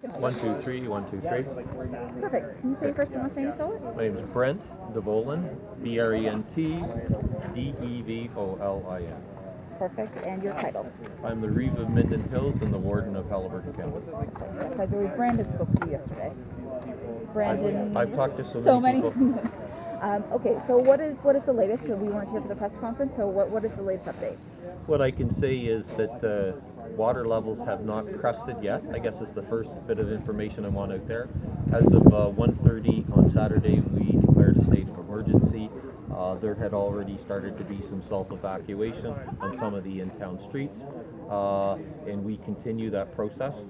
1, 2, 3, 1, 2, 3. Perfect. Can you say your first and last name, spell it? My name is Brent Devolin, Brent Devolin. Perfect. And your title? I'm the Reeve of Minden Hills and the Warden of Halliburton County. Yes, I believe Brandon spoke to you yesterday. Brandon. I've talked to so many people. Okay, so what is the latest? So we weren't here for the press conference, so what is the latest update? What I can say is that water levels have not crested yet. I guess is the first bit of information I want out there. As of 1:30 on Saturday, we declared a state of emergency. There had already started to be some self-evacuation on some of the in-town streets, and we continue that process.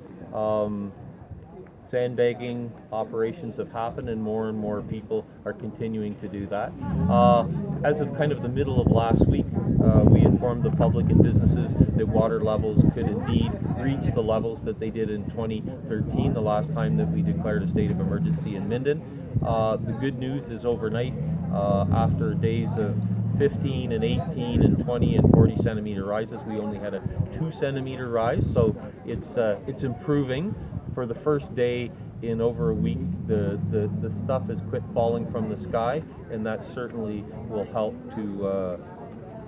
Sandbagging operations have happened, and more people are continuing to do that. As of kind of the middle of last week, we informed the public and businesses that water levels could indeed reach the levels that they did in 2013, the last time that we declared a state of emergency in Minden. The good news is overnight, after days of 15 and 18 and 20 and 40 centimeter rises, we only had a 2 centimeter rise, so it's improving. For the first day in over a week, the stuff has quit falling from the sky, and that certainly will help to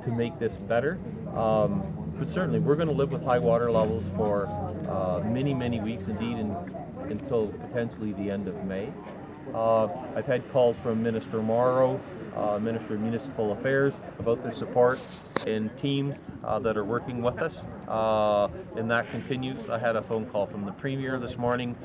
make this better. But certainly, we're going to live with high water levels for many weeks, indeed, until potentially the end of May. I've had calls from Minister Morrow, Minister of Municipal Affairs, about their support and teams that are working with us, and that continues. I had a phone call from the Premier this morning.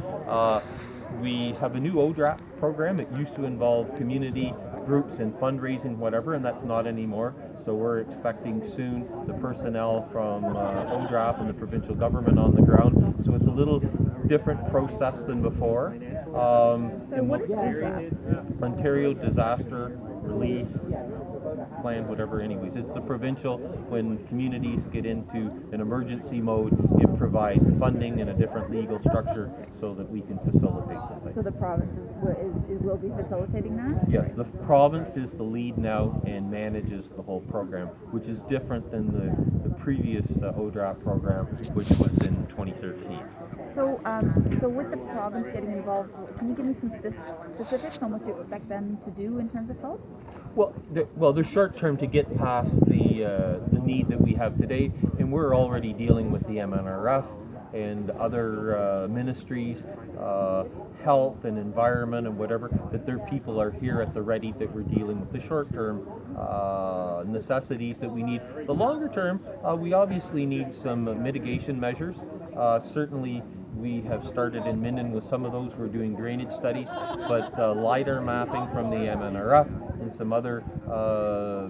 We have a new ODRAP program. It used to involve community groups and fundraising, whatever, and that's not anymore. So we're expecting soon the personnel from ODRAP and the provincial government on the ground. So it's a little different process than before. So what is ODRAP? Ontario Disaster Relief Plan, whatever. Anyways, it's the provincial. When communities get into an emergency mode, it provides funding and a different legal structure so that we can facilitate something. So the province will be facilitating that? Yes, the province is the lead now and manages the whole program, which is different than the previous ODRAP program, which was in 2013. So with the province getting involved, can you give me some specifics on what you expect them to do in terms of help? Well, they're short term to get past the need that we have today, and we're already dealing with the MNRF and other ministries, health and environment and whatever, that their people are here at the ready, that we're dealing with the short term necessities that we need. The longer term, we obviously need some mitigation measures. Certainly, we have started in Minden with some of those. We're doing drainage studies, but LiDAR mapping from the MNRF and some other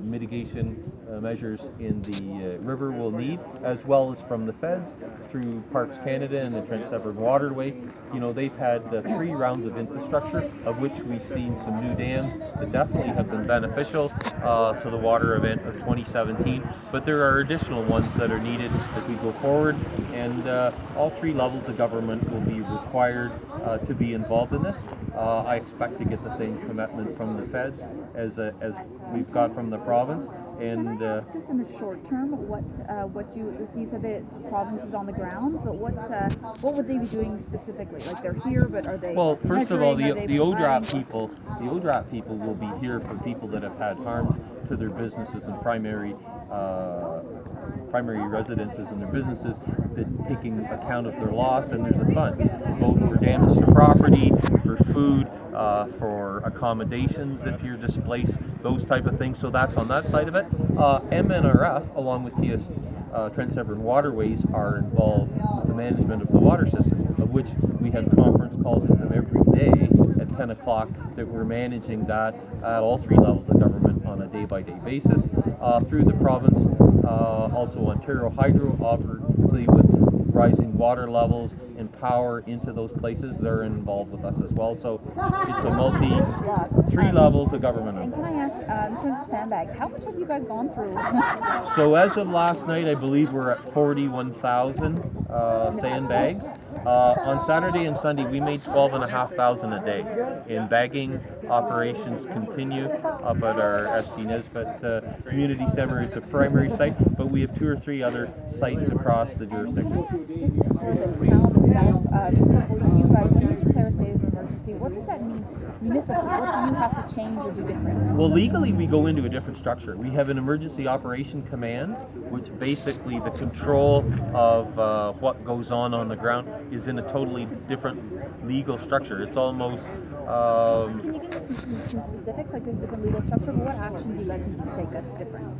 mitigation measures in the river will need, as well as from the feds through Parks Canada and the Trent Severn Waterway. You know, they've had 3 rounds of infrastructure, of which we've seen some new dams that definitely have been beneficial to the water event of 2017, but there are additional ones that are needed as we go forward, and all 3 levels of government will be required to be involved in this. I expect to get the same commitment from the feds as we've got from the province. And just in the short term, what you said that the province is on the ground, but what would they be doing specifically? Like, they're here, but are they? Well, first of all, the ODRAP people will be here for people that have had harms to their businesses and primary residences and their businesses, that taking account of their loss, and there's a fund both for damage to property, for food, for accommodations if you're displaced, those type of things. So that's on that side of it. MNRF, along with Trent Severn Waterways, are involved with the management of the water system, of which we have conference calls with them every day at 10 o'clock, that we're managing that at all 3 levels of government on a day-by-day basis. Through the province, also Ontario Hydro, obviously with rising water levels and power into those places, they're involved with us as well. So it's a 3 levels of government. And can I ask, in terms of sandbags, how much have you guys gone through? So as of last night, I believe we're at 41,000 sandbags. On Saturday and Sunday, we made 12,500 a day. And bagging operations continue up at our SG Nisbet Community Center is a primary site, but we have 2 or 3 other sites across the jurisdiction. Just for the town itself, before you guys municipal, what do you have to change or do different? Well, legally, we go into a different structure. We have an emergency operation command, which basically the control of what goes on the ground is in a totally different legal structure. It's almost. Can you give us some specifics? Like, there's different legal structure, but what action do you guys need to take that's different?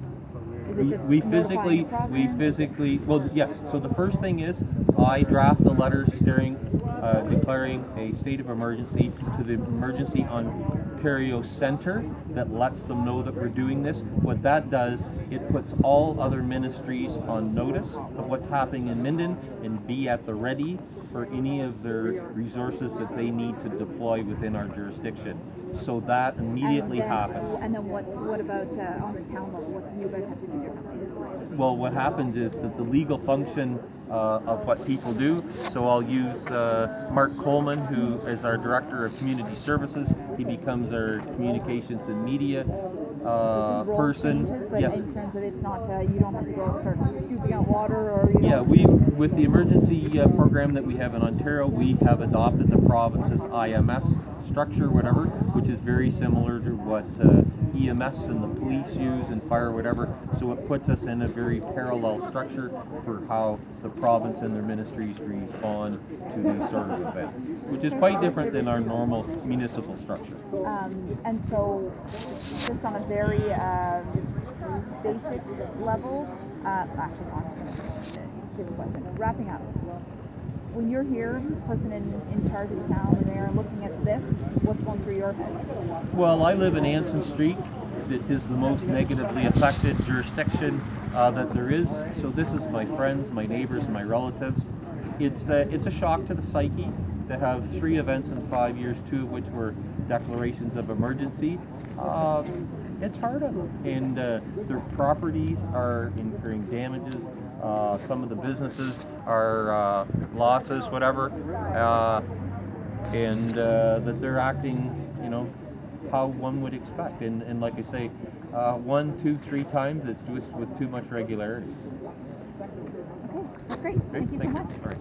Is it just we notifying the province? physically, well, yes. So the first thing is I draft a letter declaring a state of emergency to the Emergency Ontario Centre that lets them know that we're doing this. What that does, it puts all other ministries on notice of what's happening in Minden and be at the ready for any of their resources that they need to deploy within our jurisdiction. So that immediately happens. And then what about on the town level? What do you guys have to do differently? Well, what happens is that the legal function of what people do, so I'll use Mark Coleman, who is our Director of Community Services. He becomes our communications and media person. Changes, but yes. in terms of it's not, you don't have to go and start scooping out water or... Yeah, with the emergency program that we have in Ontario, we have adopted the province's IMS structure, whatever, which is very similar to what EMS and the police use and fire, whatever. So it puts us in a very parallel structure for how the province and their ministries respond to these sort of events, which is quite different than our normal municipal structure. And so, just on a very basic level, actually, no, I'm just going to give a question. Wrapping up. When you're here, person in charge of the town, the mayor, looking at this, what's going through your head? Well, I live in Anson Street. It is the most negatively affected jurisdiction that there is. So this is my friends, my neighbors, and my relatives. It's a shock to the psyche to have 3 events in 5 years, 2 of which were declarations of emergency. It's hard on them, and their properties are incurring damages. Some of the businesses are losses, whatever, and that they're acting, how one would expect. And like I say, 1, 2, 3 times it's just with too much regularity. Okay, that's great. Thank you so much. All right.